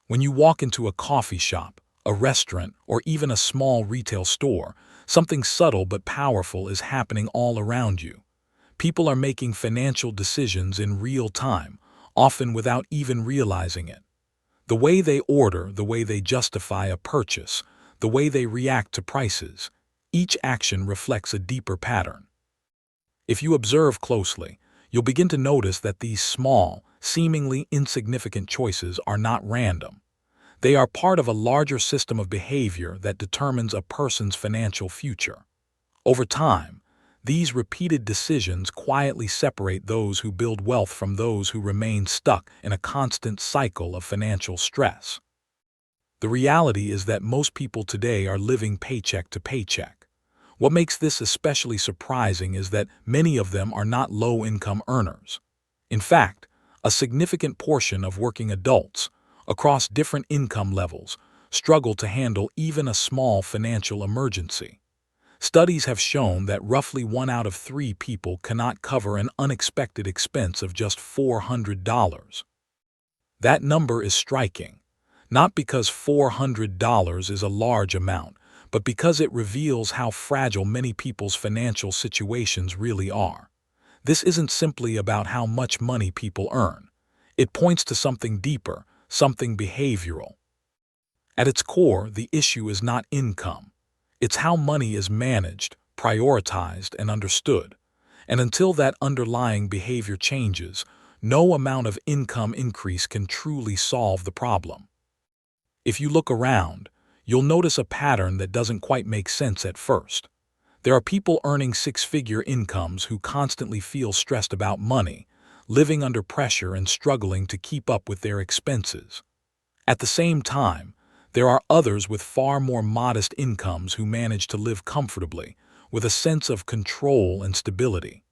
When you walk into a coffee shop, a restaurant, or even a small retail store, something subtle but powerful is happening all around you. People are making financial decisions in real time, often without even realizing it. The way they order, the way they justify a purchase, the way they react to prices, each action reflects a deeper pattern. If you observe closely, you'll begin to notice that these small, seemingly insignificant choices are not random. They are part of a larger system of behavior that determines a person's financial future. Over time, these repeated decisions quietly separate those who build wealth from those who remain stuck in a constant cycle of financial stress. The reality is that most people today are living paycheck to paycheck. What makes this especially surprising is that many of them are not low-income earners. In fact, a significant portion of working adults, across different income levels, struggle to handle even a small financial emergency. Studies have shown that roughly 1 out of 3 people cannot cover an unexpected expense of just $400. That number is striking, not because $400 is a large amount, but because it reveals how fragile many people's financial situations really are. This isn't simply about how much money people earn. It points to something deeper, something behavioral. At its core, the issue is not income. It's how money is managed, prioritized, and understood. And until that underlying behavior changes, no amount of income increase can truly solve the problem. If you look around, you'll notice a pattern that doesn't quite make sense at first. There are people earning six-figure incomes who constantly feel stressed about money, living under pressure and struggling to keep up with their expenses. At the same time, there are others with far more modest incomes who manage to live comfortably, with a sense of control and stability.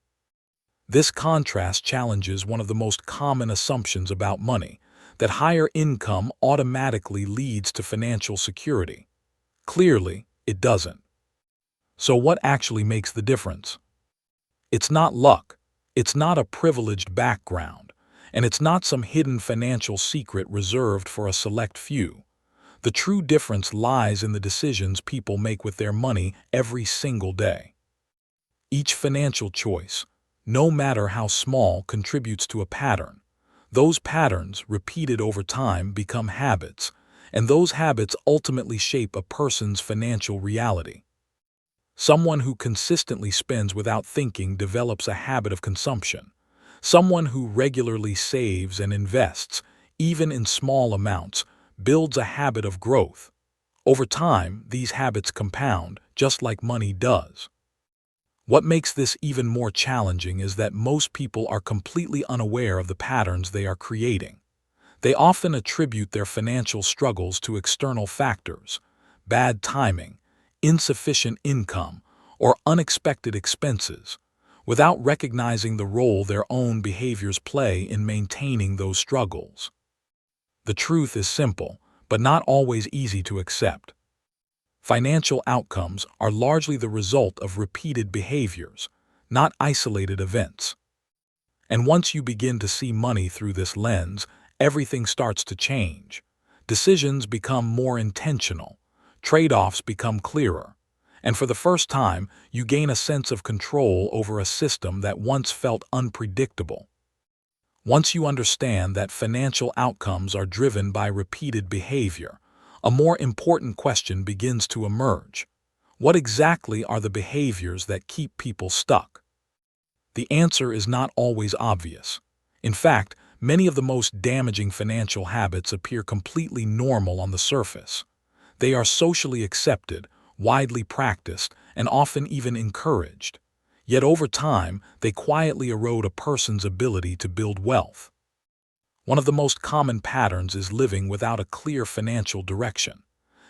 This contrast challenges one of the most common assumptions about money, that higher income automatically leads to financial security. Clearly, it doesn't. So what actually makes the difference? It's not luck, it's not a privileged background, and it's not some hidden financial secret reserved for a select few. The true difference lies in the decisions people make with their money every single day. Each financial choice, no matter how small, contributes to a pattern. Those patterns, repeated over time, become habits, and those habits ultimately shape a person's financial reality. Someone who consistently spends without thinking develops a habit of consumption. Someone who regularly saves and invests, even in small amounts, builds a habit of growth. Over time, these habits compound, just like money does. What makes this even more challenging is that most people are completely unaware of the patterns they are creating. They often attribute their financial struggles to external factors, bad timing, insufficient income, or unexpected expenses, without recognizing the role their own behaviors play in maintaining those struggles. The truth is simple, but not always easy to accept. Financial outcomes are largely the result of repeated behaviors, not isolated events. And once you begin to see money through this lens, everything starts to change. Decisions become more intentional, trade-offs become clearer, and for the first time, you gain a sense of control over a system that once felt unpredictable. Once you understand that financial outcomes are driven by repeated behavior, a more important question begins to emerge. What exactly are the behaviors that keep people stuck? The answer is not always obvious. In fact, many of the most damaging financial habits appear completely normal on the surface. They are socially accepted, widely practiced, and often even encouraged. Yet over time, they quietly erode a person's ability to build wealth. One of the most common patterns is living without a clear financial direction.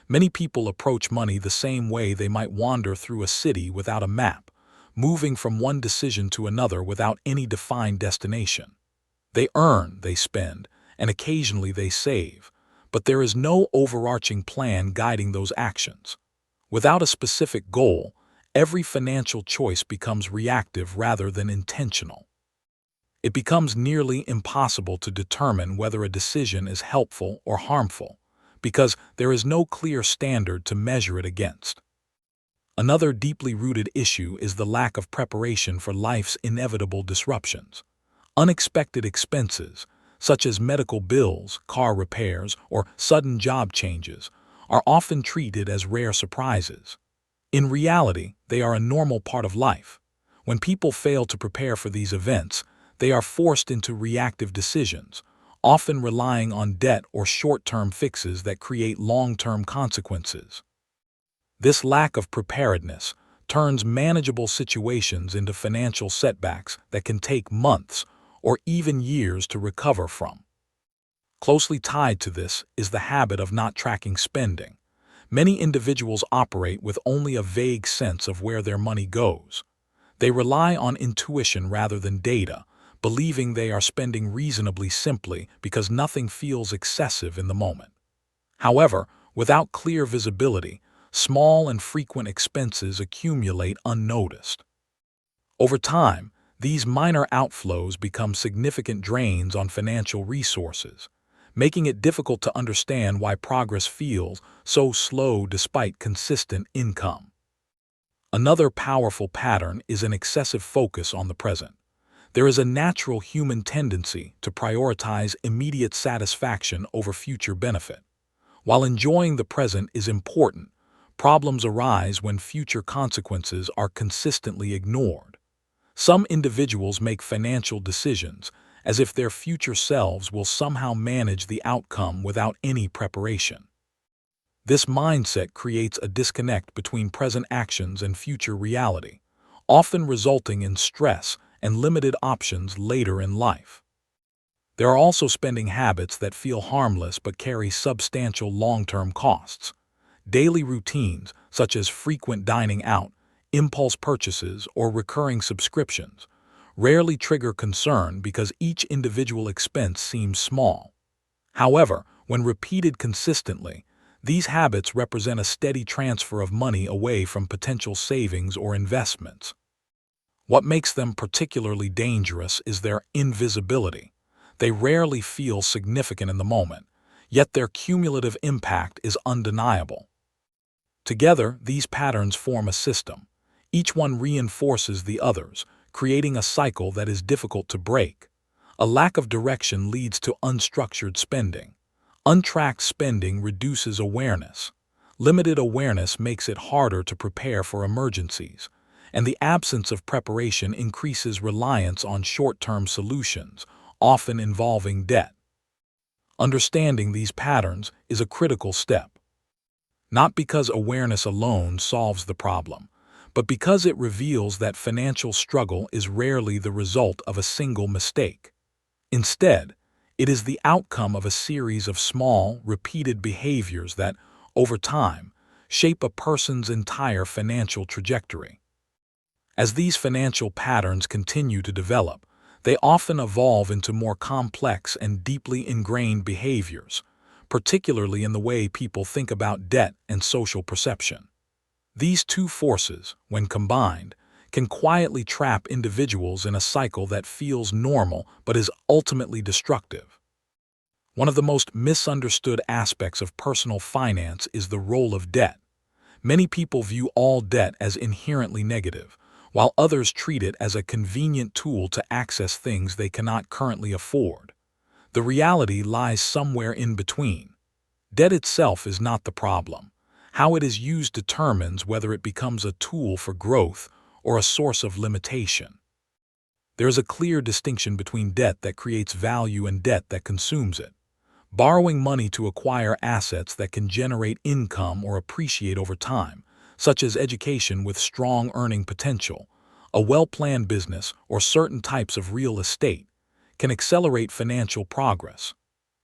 Many people approach money the same way they might wander through a city without a map, moving from one decision to another without any defined destination. They earn, they spend, and occasionally they save, but there is no overarching plan guiding those actions. Without a specific goal, every financial choice becomes reactive rather than intentional. It becomes nearly impossible to determine whether a decision is helpful or harmful, because there is no clear standard to measure it against. Another deeply rooted issue is the lack of preparation for life's inevitable disruptions. Unexpected expenses, such as medical bills, car repairs, or sudden job changes, are often treated as rare surprises. In reality, they are a normal part of life. When people fail to prepare for these events, they are forced into reactive decisions, often relying on debt or short-term fixes that create long-term consequences. This lack of preparedness turns manageable situations into financial setbacks that can take months or even years to recover from. Closely tied to this is the habit of not tracking spending. Many individuals operate with only a vague sense of where their money goes. They rely on intuition rather than data, believing they are spending reasonably simply because nothing feels excessive in the moment. However, without clear visibility, small and frequent expenses accumulate unnoticed. Over time, these minor outflows become significant drains on financial resources, making it difficult to understand why progress feels so slow despite consistent income. Another powerful pattern is an excessive focus on the present. There is a natural human tendency to prioritize immediate satisfaction over future benefit. While enjoying the present is important, problems arise when future consequences are consistently ignored. Some individuals make financial decisions as if their future selves will somehow manage the outcome without any preparation. This mindset creates a disconnect between present actions and future reality, often resulting in stress and limited options later in life. There are also spending habits that feel harmless but carry substantial long-term costs. Daily routines, such as frequent dining out, impulse purchases, or recurring subscriptions, rarely trigger concern because each individual expense seems small. However, when repeated consistently, these habits represent a steady transfer of money away from potential savings or investments. What makes them particularly dangerous is their invisibility. They rarely feel significant in the moment, yet their cumulative impact is undeniable. Together, these patterns form a system. Each one reinforces the others, creating a cycle that is difficult to break. A lack of direction leads to unstructured spending. Untracked spending reduces awareness. Limited awareness makes it harder to prepare for emergencies, and the absence of preparation increases reliance on short-term solutions, often involving debt. Understanding these patterns is a critical step. Not because awareness alone solves the problem, but because it reveals that financial struggle is rarely the result of a single mistake. Instead, it is the outcome of a series of small, repeated behaviors that, over time, shape a person's entire financial trajectory. As these financial patterns continue to develop, they often evolve into more complex and deeply ingrained behaviors, particularly in the way people think about debt and social perception. These two forces, when combined, can quietly trap individuals in a cycle that feels normal but is ultimately destructive. One of the most misunderstood aspects of personal finance is the role of debt. Many people view all debt as inherently negative, while others treat it as a convenient tool to access things they cannot currently afford. The reality lies somewhere in between. Debt itself is not the problem. How it is used determines whether it becomes a tool for growth or a source of limitation. There is a clear distinction between debt that creates value and debt that consumes it. Borrowing money to acquire assets that can generate income or appreciate over time, such as education with strong earning potential, a well-planned business, or certain types of real estate, can accelerate financial progress.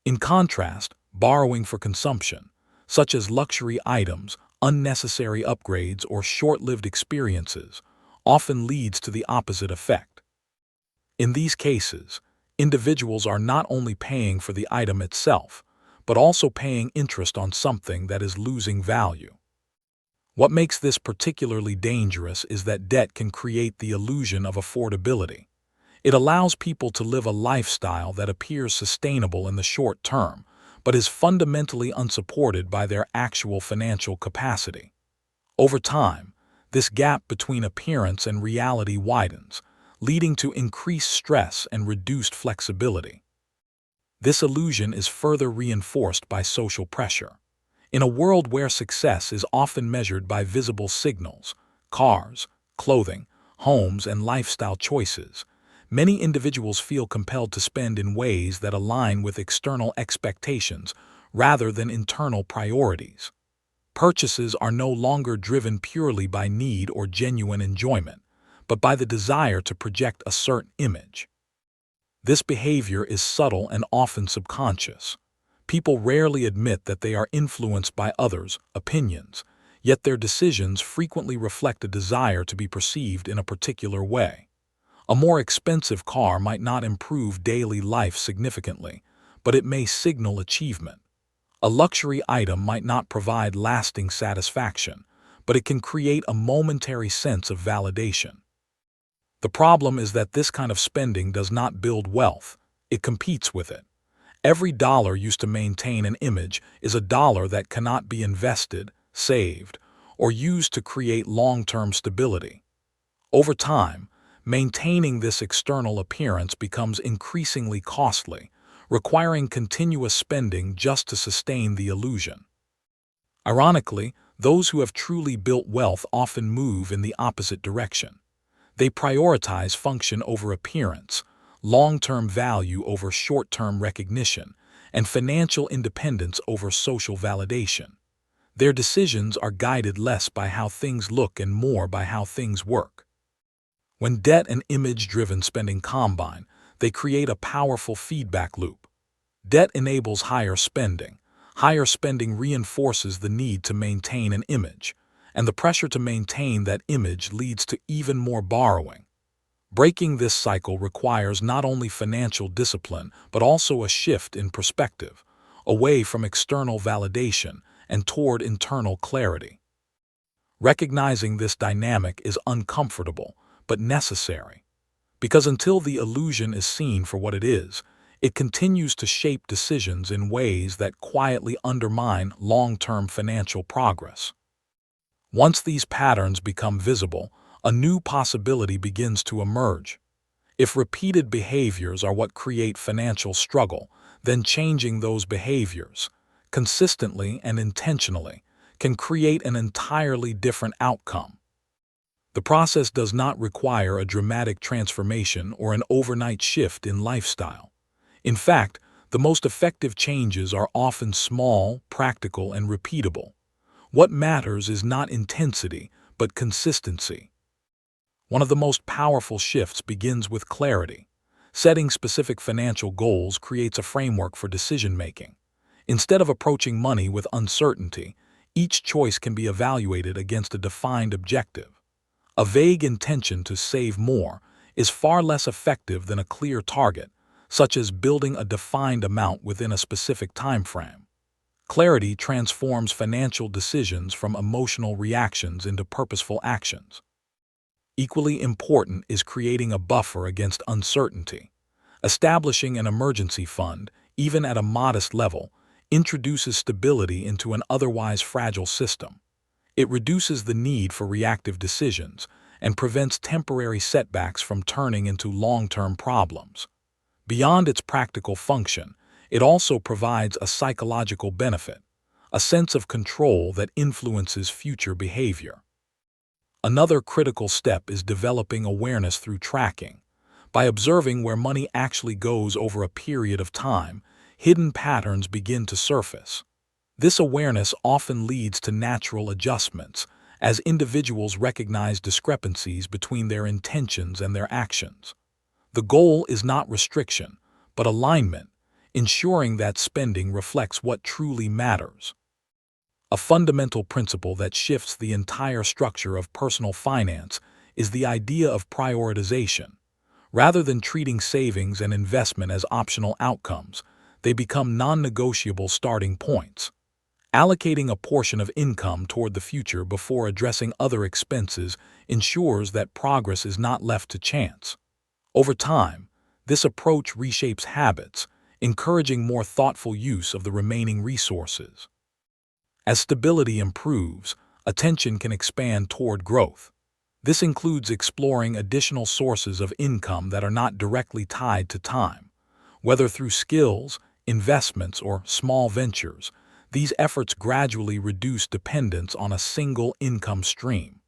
In contrast, borrowing for consumption, such as luxury items, unnecessary upgrades, or short-lived experiences, often leads to the opposite effect. In these cases, individuals are not only paying for the item itself, but also paying interest on something that is losing value. What makes this particularly dangerous is that debt can create the illusion of affordability. It allows people to live a lifestyle that appears sustainable in the short term, but is fundamentally unsupported by their actual financial capacity. Over time, this gap between appearance and reality widens, leading to increased stress and reduced flexibility. This illusion is further reinforced by social pressure. In a world where success is often measured by visible signals, cars, clothing, homes, and lifestyle choices, many individuals feel compelled to spend in ways that align with external expectations rather than internal priorities. Purchases are no longer driven purely by need or genuine enjoyment, but by the desire to project a certain image. This behavior is subtle and often subconscious. People rarely admit that they are influenced by others' opinions, yet their decisions frequently reflect a desire to be perceived in a particular way. A more expensive car might not improve daily life significantly, but it may signal achievement. A luxury item might not provide lasting satisfaction, but it can create a momentary sense of validation. The problem is that this kind of spending does not build wealth, it competes with it. Every dollar used to maintain an image is a dollar that cannot be invested, saved, or used to create long-term stability. Over time, maintaining this external appearance becomes increasingly costly, requiring continuous spending just to sustain the illusion. Ironically, those who have truly built wealth often move in the opposite direction. They prioritize function over appearance, long-term value over short-term recognition, and financial independence over social validation. Their decisions are guided less by how things look and more by how things work. When debt and image-driven spending combine, they create a powerful feedback loop. Debt enables higher spending. Higher spending reinforces the need to maintain an image, and the pressure to maintain that image leads to even more borrowing. Breaking this cycle requires not only financial discipline but also a shift in perspective, away from external validation and toward internal clarity. Recognizing this dynamic is uncomfortable but necessary, because until the illusion is seen for what it is, it continues to shape decisions in ways that quietly undermine long-term financial progress. Once these patterns become visible, a new possibility begins to emerge. If repeated behaviors are what create financial struggle, then changing those behaviors, consistently and intentionally, can create an entirely different outcome. The process does not require a dramatic transformation or an overnight shift in lifestyle. In fact, the most effective changes are often small, practical, and repeatable. What matters is not intensity, but consistency. One of the most powerful shifts begins with clarity. Setting specific financial goals creates a framework for decision-making. Instead of approaching money with uncertainty, each choice can be evaluated against a defined objective. A vague intention to save more is far less effective than a clear target, such as building a defined amount within a specific time frame. Clarity transforms financial decisions from emotional reactions into purposeful actions. Equally important is creating a buffer against uncertainty. Establishing an emergency fund, even at a modest level, introduces stability into an otherwise fragile system. It reduces the need for reactive decisions and prevents temporary setbacks from turning into long-term problems. Beyond its practical function, it also provides a psychological benefit, a sense of control that influences future behavior. Another critical step is developing awareness through tracking. By observing where money actually goes over a period of time, hidden patterns begin to surface. This awareness often leads to natural adjustments, as individuals recognize discrepancies between their intentions and their actions. The goal is not restriction, but alignment, ensuring that spending reflects what truly matters. A fundamental principle that shifts the entire structure of personal finance is the idea of prioritization. Rather than treating savings and investment as optional outcomes, they become non-negotiable starting points. Allocating a portion of income toward the future before addressing other expenses ensures that progress is not left to chance. Over time, this approach reshapes habits, encouraging more thoughtful use of the remaining resources. As stability improves, attention can expand toward growth. This includes exploring additional sources of income that are not directly tied to time. Whether through skills, investments, or small ventures, these efforts gradually reduce dependence on a single income stream.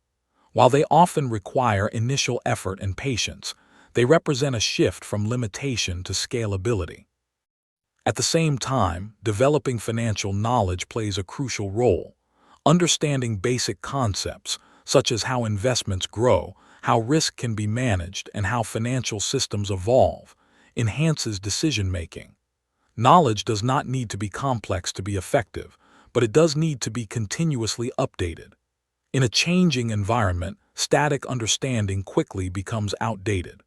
While they often require initial effort and patience, they represent a shift from limitation to scalability. At the same time, developing financial knowledge plays a crucial role. Understanding basic concepts, such as how investments grow, how risk can be managed, and how financial systems evolve, enhances decision-making. Knowledge does not need to be complex to be effective, but it does need to be continuously updated. In a changing environment, static understanding quickly becomes outdated.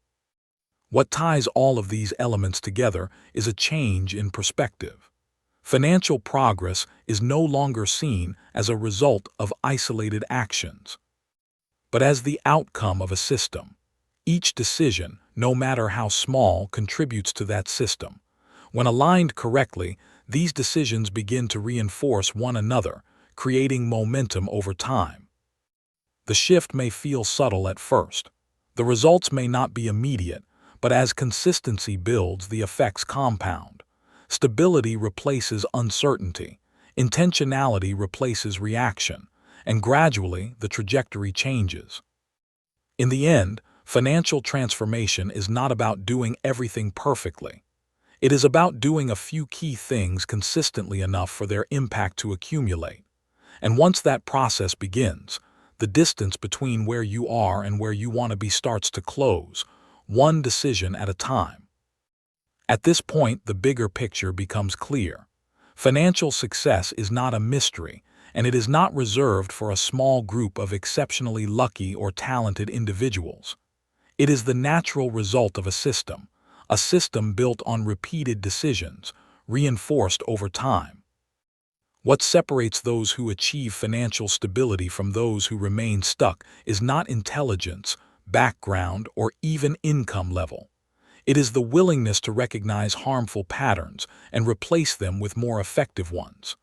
What ties all of these elements together is a change in perspective. Financial progress is no longer seen as a result of isolated actions, but as the outcome of a system. Each decision, no matter how small, contributes to that system. When aligned correctly, these decisions begin to reinforce one another, creating momentum over time. The shift may feel subtle at first. The results may not be immediate, but as consistency builds, the effects compound. Stability replaces uncertainty, intentionality replaces reaction, and gradually the trajectory changes. In the end, financial transformation is not about doing everything perfectly. It is about doing a few key things consistently enough for their impact to accumulate. And once that process begins, the distance between where you are and where you want to be starts to close, one decision at a time. At this point, the bigger picture becomes clear. Financial success is not a mystery, and it is not reserved for a small group of exceptionally lucky or talented individuals. It is the natural result of a system built on repeated decisions, reinforced over time. What separates those who achieve financial stability from those who remain stuck is not intelligence, background, or even income level. It is the willingness to recognize harmful patterns and replace them with more effective ones.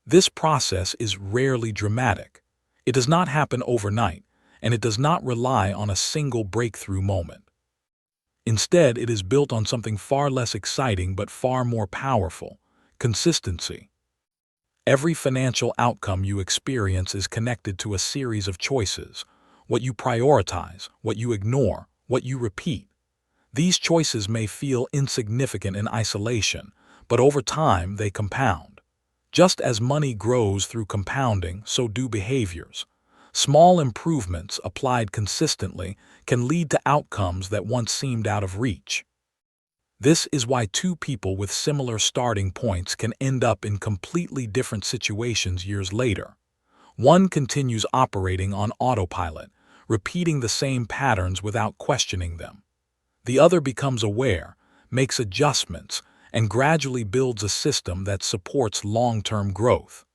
This process is rarely dramatic. It does not happen overnight, and it does not rely on a single breakthrough moment. Instead, it is built on something far less exciting but far more powerful: consistency. Every financial outcome you experience is connected to a series of choices: what you prioritize, what you ignore, what you repeat. These choices may feel insignificant in isolation, but over time they compound. Just as money grows through compounding, so do behaviors. Small improvements applied consistently can lead to outcomes that once seemed out of reach. This is why two people with similar starting points can end up in completely different situations years later. One continues operating on autopilot, repeating the same patterns without questioning them. The other becomes aware, makes adjustments, and gradually builds a system that supports long-term growth.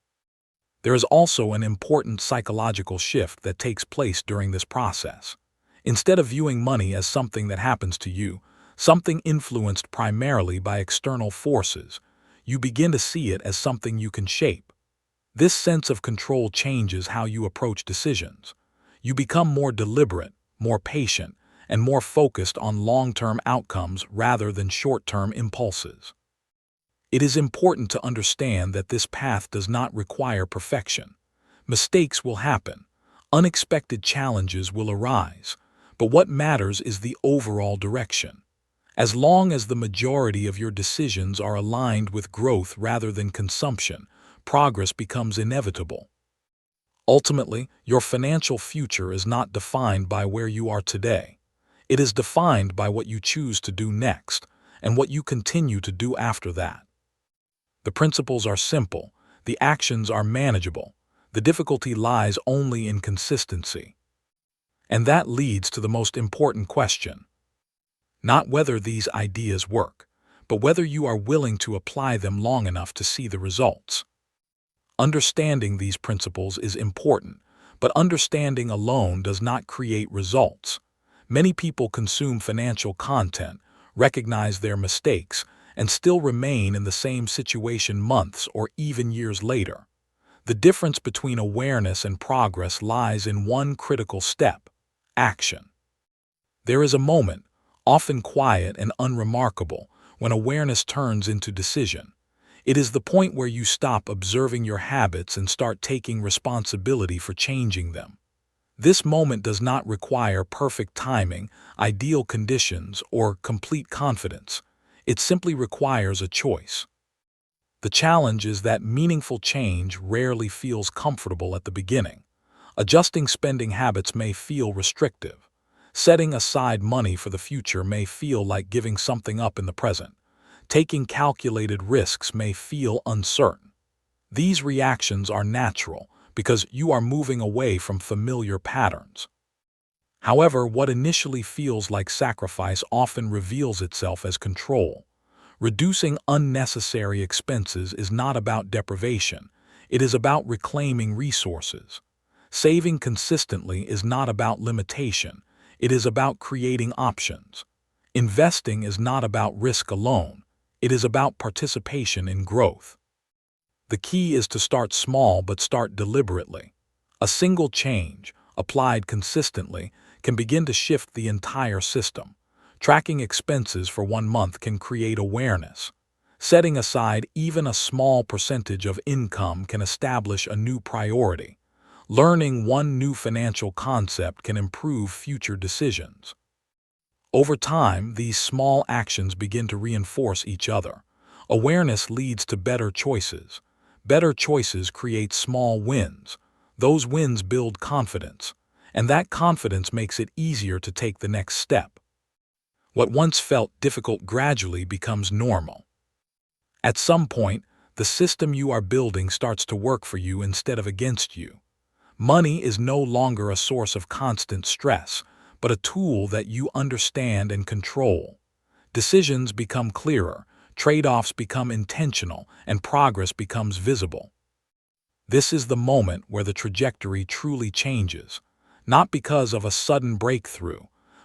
There is also an important psychological shift that takes place during this process. Instead of viewing money as something that happens to you, something influenced primarily by external forces, you begin to see it as something you can shape. This sense of control changes how you approach decisions. You become more deliberate, more patient, and more focused on long-term outcomes rather than short-term impulses. It is important to understand that this path does not require perfection. Mistakes will happen, unexpected challenges will arise, but what matters is the overall direction. As long as the majority of your decisions are aligned with growth rather than consumption, progress becomes inevitable. Ultimately, your financial future is not defined by where you are today. It is defined by what you choose to do next and what you continue to do after that. The principles are simple, the actions are manageable, the difficulty lies only in consistency. And that leads to the most important question. Not whether these ideas work, but whether you are willing to apply them long enough to see the results. Understanding these principles is important, but understanding alone does not create results. Many people consume financial content, recognize their mistakes, and still remain in the same situation months or even years later. The difference between awareness and progress lies in one critical step: action. There is a moment, often quiet and unremarkable, when awareness turns into decision. It is the point where you stop observing your habits and start taking responsibility for changing them. This moment does not require perfect timing, ideal conditions, or complete confidence. It simply requires a choice. The challenge is that meaningful change rarely feels comfortable at the beginning. Adjusting spending habits may feel restrictive. Setting aside money for the future may feel like giving something up in the present. Taking calculated risks may feel uncertain. These reactions are natural because you are moving away from familiar patterns. However, what initially feels like sacrifice often reveals itself as control. Reducing unnecessary expenses is not about deprivation. It is about reclaiming resources. Saving consistently is not about limitation. It is about creating options. Investing is not about risk alone. It is about participation in growth. The key is to start small but start deliberately. A single change, applied consistently, can begin to shift the entire system. Tracking expenses for 1 month can create awareness. Setting aside even a small percentage of income can establish a new priority. Learning one new financial concept can improve future decisions. Over time, these small actions begin to reinforce each other. Awareness leads to better choices. Better choices create small wins. Those wins build confidence, and that confidence makes it easier to take the next step. What once felt difficult gradually becomes normal. At some point, the system you are building starts to work for you instead of against you. Money is no longer a source of constant stress, but a tool that you understand and control. Decisions become clearer, trade-offs become intentional, and progress becomes visible. This is the moment where the trajectory truly changes, not because of a sudden breakthrough,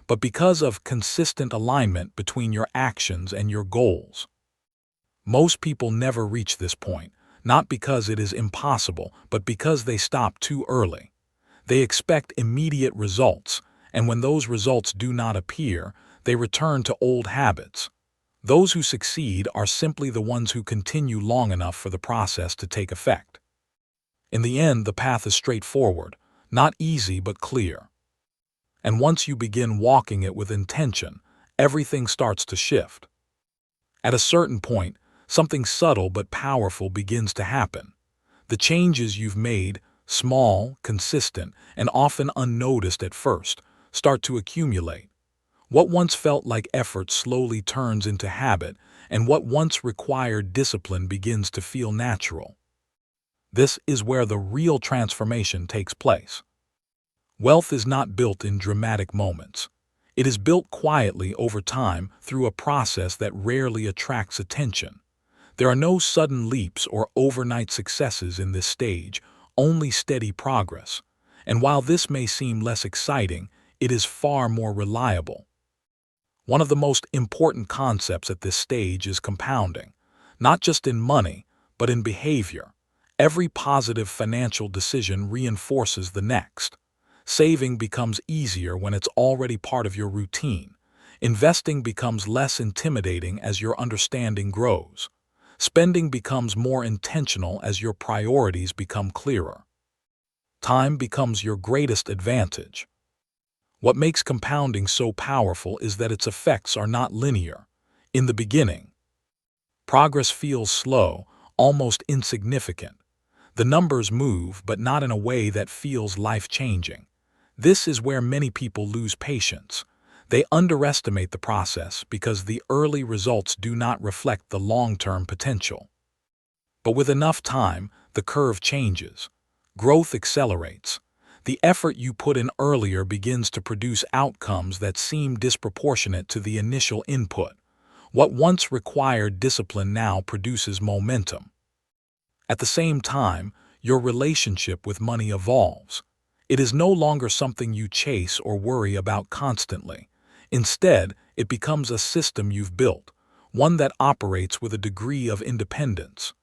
but because of consistent alignment between your actions and your goals. Most people never reach this point, not because it is impossible, but because they stop too early. They expect immediate results, and when those results do not appear, they return to old habits. Those who succeed are simply the ones who continue long enough for the process to take effect. In the end, the path is straightforward, not easy but clear. And once you begin walking it with intention, everything starts to shift. At a certain point, something subtle but powerful begins to happen. The changes you've made, small, consistent, and often unnoticed at first, start to accumulate. What once felt like effort slowly turns into habit, and what once required discipline begins to feel natural. This is where the real transformation takes place. Wealth is not built in dramatic moments. It is built quietly over time through a process that rarely attracts attention. There are no sudden leaps or overnight successes in this stage, only steady progress. And while this may seem less exciting, it is far more reliable. One of the most important concepts at this stage is compounding, not just in money, but in behavior. Every positive financial decision reinforces the next. Saving becomes easier when it's already part of your routine. Investing becomes less intimidating as your understanding grows. Spending becomes more intentional as your priorities become clearer. Time becomes your greatest advantage. What makes compounding so powerful is that its effects are not linear. In the beginning, progress feels slow, almost insignificant. The numbers move, but not in a way that feels life-changing. This is where many people lose patience. They underestimate the process because the early results do not reflect the long-term potential. But with enough time, the curve changes. Growth accelerates. The effort you put in earlier begins to produce outcomes that seem disproportionate to the initial input. What once required discipline now produces momentum. At the same time, your relationship with money evolves. It is no longer something you chase or worry about constantly. Instead, it becomes a system you've built, one that operates with a degree of independence.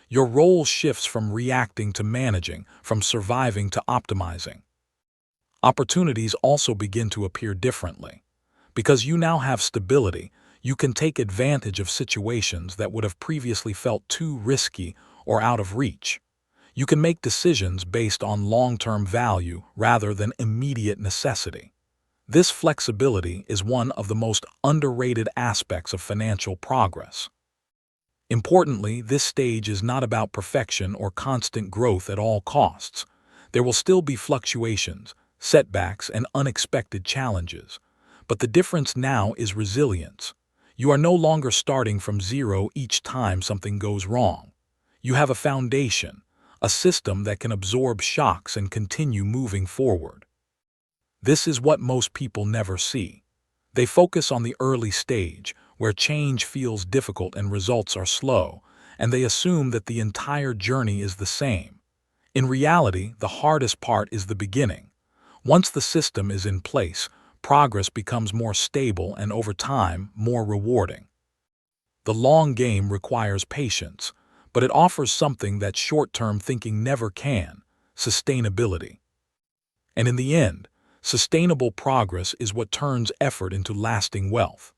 Your role shifts from reacting to managing, from surviving to optimizing. Opportunities also begin to appear differently. Because you now have stability, you can take advantage of situations that would have previously felt too risky or out of reach. You can make decisions based on long-term value rather than immediate necessity. This flexibility is one of the most underrated aspects of financial progress. Importantly, this stage is not about perfection or constant growth at all costs. There will still be fluctuations, setbacks, and unexpected challenges. But the difference now is resilience. You are no longer starting from zero each time something goes wrong. You have a foundation, a system that can absorb shocks and continue moving forward. This is what most people never see. They focus on the early stage, where change feels difficult and results are slow, and they assume that the entire journey is the same. In reality, the hardest part is the beginning. Once the system is in place, progress becomes more stable and over time, more rewarding. The long game requires patience, but it offers something that short-term thinking never can: sustainability. And in the end, sustainable progress is what turns effort into lasting wealth.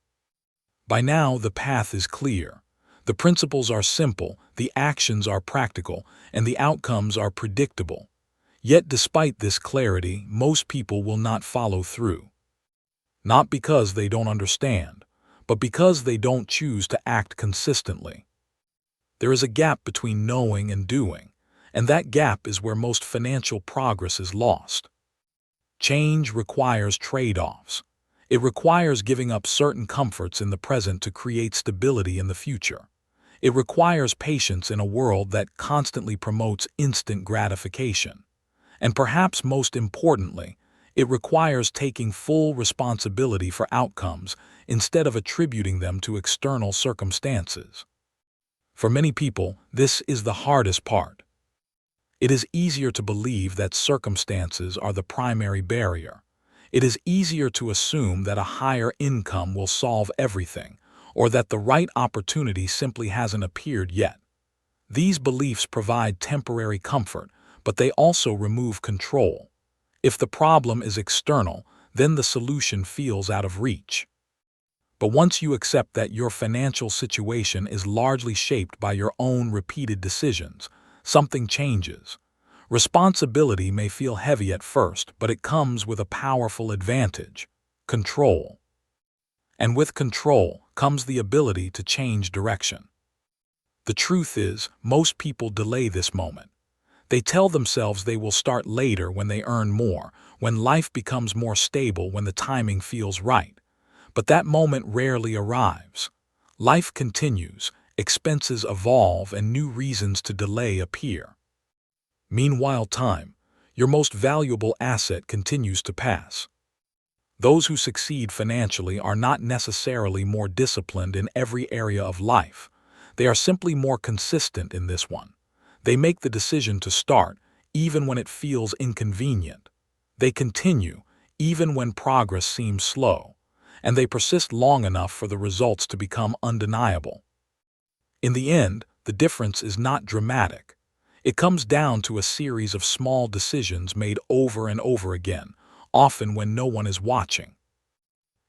By now, the path is clear. The principles are simple, the actions are practical, and the outcomes are predictable. Yet despite this clarity, most people will not follow through. Not because they don't understand, but because they don't choose to act consistently. There is a gap between knowing and doing, and that gap is where most financial progress is lost. Change requires trade-offs. It requires giving up certain comforts in the present to create stability in the future. It requires patience in a world that constantly promotes instant gratification. And perhaps most importantly, it requires taking full responsibility for outcomes instead of attributing them to external circumstances. For many people, this is the hardest part. It is easier to believe that circumstances are the primary barrier. It is easier to assume that a higher income will solve everything, or that the right opportunity simply hasn't appeared yet. These beliefs provide temporary comfort, but they also remove control. If the problem is external, then the solution feels out of reach. But once you accept that your financial situation is largely shaped by your own repeated decisions, something changes. Responsibility may feel heavy at first, but it comes with a powerful advantage: control. And with control comes the ability to change direction. The truth is, most people delay this moment. They tell themselves they will start later when they earn more, when life becomes more stable, when the timing feels right. But that moment rarely arrives. Life continues, expenses evolve, and new reasons to delay appear. Meanwhile, time, your most valuable asset, continues to pass. Those who succeed financially are not necessarily more disciplined in every area of life. They are simply more consistent in this one. They make the decision to start, even when it feels inconvenient. They continue, even when progress seems slow. And they persist long enough for the results to become undeniable. In the end, the difference is not dramatic. It comes down to a series of small decisions made over and over again, often when no one is watching.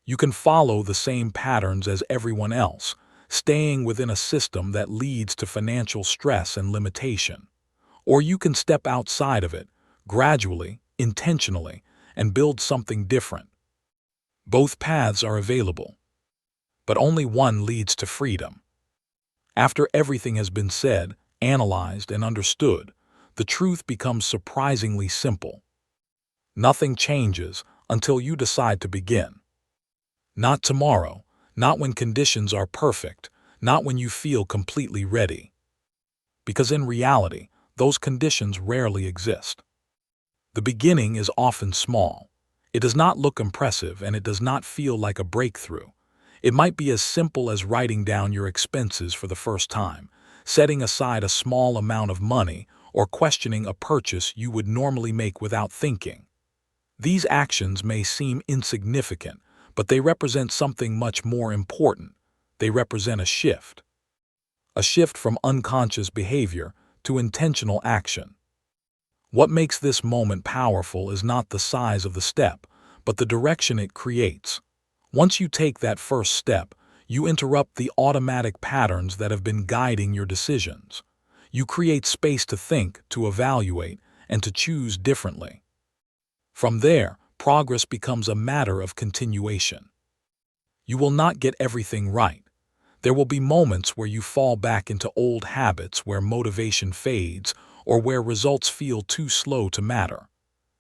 You can follow the same patterns as everyone else, staying within a system that leads to financial stress and limitation. Or you can step outside of it, gradually, intentionally, and build something different. Both paths are available, but only one leads to freedom. After everything has been said, analyzed, and understood, the truth becomes surprisingly simple. Nothing changes until you decide to begin. Not tomorrow, not when conditions are perfect, not when you feel completely ready. Because in reality, those conditions rarely exist. The beginning is often small. It does not look impressive, and it does not feel like a breakthrough. It might be as simple as writing down your expenses for the first time, setting aside a small amount of money, or questioning a purchase you would normally make without thinking. These actions may seem insignificant, but they represent something much more important. They represent a shift. A shift from unconscious behavior to intentional action. What makes this moment powerful is not the size of the step, but the direction it creates. Once you take that first step, you interrupt the automatic patterns that have been guiding your decisions. You create space to think, to evaluate, and to choose differently. From there, progress becomes a matter of continuation. You will not get everything right. There will be moments where you fall back into old habits, where motivation fades, or where results feel too slow to matter.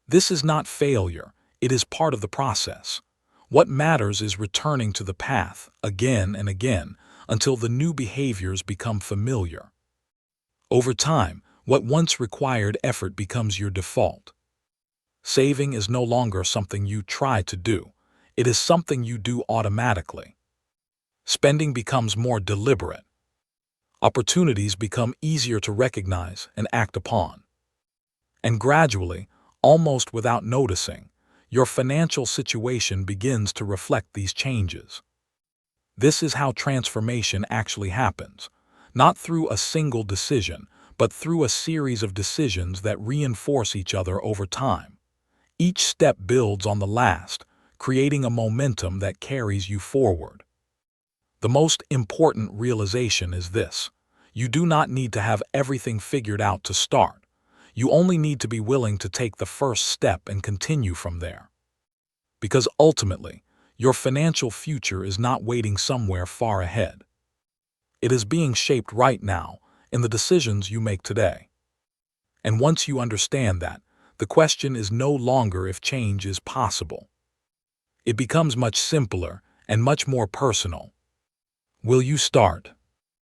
This is not failure, it is part of the process. What matters is returning to the path again and again until the new behaviors become familiar. Over time, what once required effort becomes your default. Saving is no longer something you try to do. It is something you do automatically. Spending becomes more deliberate. Opportunities become easier to recognize and act upon. And gradually, almost without noticing, your financial situation begins to reflect these changes. This is how transformation actually happens, not through a single decision, but through a series of decisions that reinforce each other over time. Each step builds on the last, creating a momentum that carries you forward. The most important realization is this: you do not need to have everything figured out to start. You only need to be willing to take the first step and continue from there. Because ultimately, your financial future is not waiting somewhere far ahead. It is being shaped right now in the decisions you make today. And once you understand that, the question is no longer if change is possible. It becomes much simpler and much more personal. Will you start?